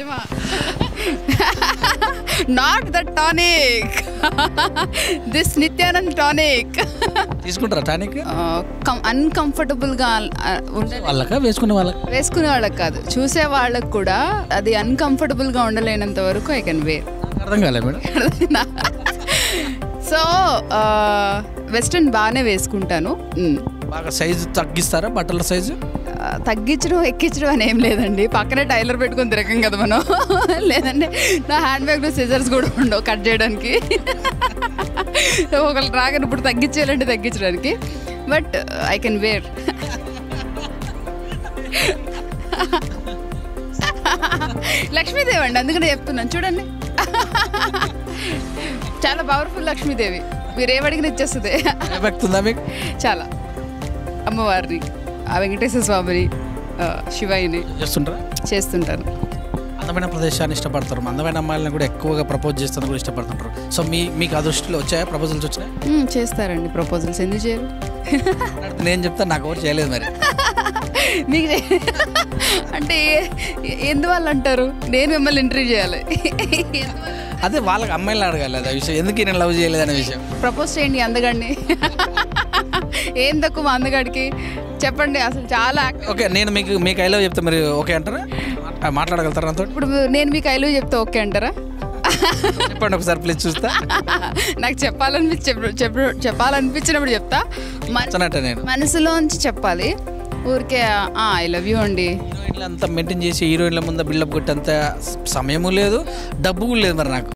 నిజమా? Not that tonic, this Nityanand tonic. తీసుకుంటారా tonic? అన్కంఫర్టబుల్గా వాళ్ళకా వేసుకునే వాళ్ళకి కాదు, చూసే వాళ్ళకి కూడా అది అన్కంఫర్టబుల్గా ఉండలేనంత వరకు ఐ కెన్ వేర్. అర్థం కాలే మేడం. సో వెస్ట్రన్ బాగానే వేసుకుంటాను. బాగా సైజు తగ్గిస్తారా బట్టల సైజు? తగ్గించడం ఎక్కించడం అని ఏం లేదండి, పక్కనే టైలర్ పెట్టుకొని తిరగం కదా మనం. లేదంటే నా హ్యాండ్ బ్యాగ్లో సిజర్స్ కూడా ఉండవు కట్ చేయడానికి. ఒకళ్ళు రాగానే ఇప్పుడు తగ్గించేయాలంటే తగ్గించడానికి, but I can wear. Lakshmidevi అండి, అందుకనే చెప్తున్నాను చూడండి. చాలా పవర్ఫుల్ లక్ష్మీదేవి, మీరు ఏమడిగిన ఇచ్చేస్తుంది. మీకు చాలా అమ్మవారిని, ఆ వెంకటేశ్వర స్వామిని, శివయ్యని చేస్తుంటాను. అందమైన ప్రదేశాన్ని ఇష్టపడతారు, అందమైన అమ్మాయిలను కూడా ఎక్కువగా ప్రపోజ్ చేస్తాను కూడా ఇష్టపడుతుంటారు. సో మీకు ఆ దృష్టిలో వచ్చాయా, ప్రపోజల్స్ వచ్చాయి? చేస్తారండి ప్రపోజల్స్, ఎందుకు చేయరు? నేను చెప్తాను, నాకు ఎవరు చేయలేదు మరి. మీకు అంటే ఎందువల్ల అంటారు? నేను మిమ్మల్ని ఇంటర్వ్యూ చేయాలి. అదే వాళ్ళకి అమ్మాయిలు అడగాలి అదే విషయం, ఎందుకు నేను లవ్ చేయలేదు అనే విషయం. ప్రపోజ్ చేయండి అందగాడిని. ఏం తక్కువ అందగాడికి చెప్పండి అసలు. చాలా ఓకే, నేను మీకు ఐ లవ్ చెప్తే మరి ఓకే అంటారా? మాట్లాడగలుగుతారా నాతో? ఇప్పుడు నేను మీకు ఐ లవ్ చెప్తే ఓకే అంటారా? చెప్పండి ఒకసారి ప్లీజ్, చూస్తా. నాకు చెప్పాలనిపించినప్పుడు చెప్తా, నేను మనసులోంచి చెప్పాలి. ఊరికే ఐ లవ్ యూ అండి. హీరోయిన్లు అంతా మెయింటైన్ చేసి హీరోయిన్ల ముందు బిల్డప్ కొట్టేంత సమయము లేదు, డబ్బు కూడా లేదు మరి నాకు.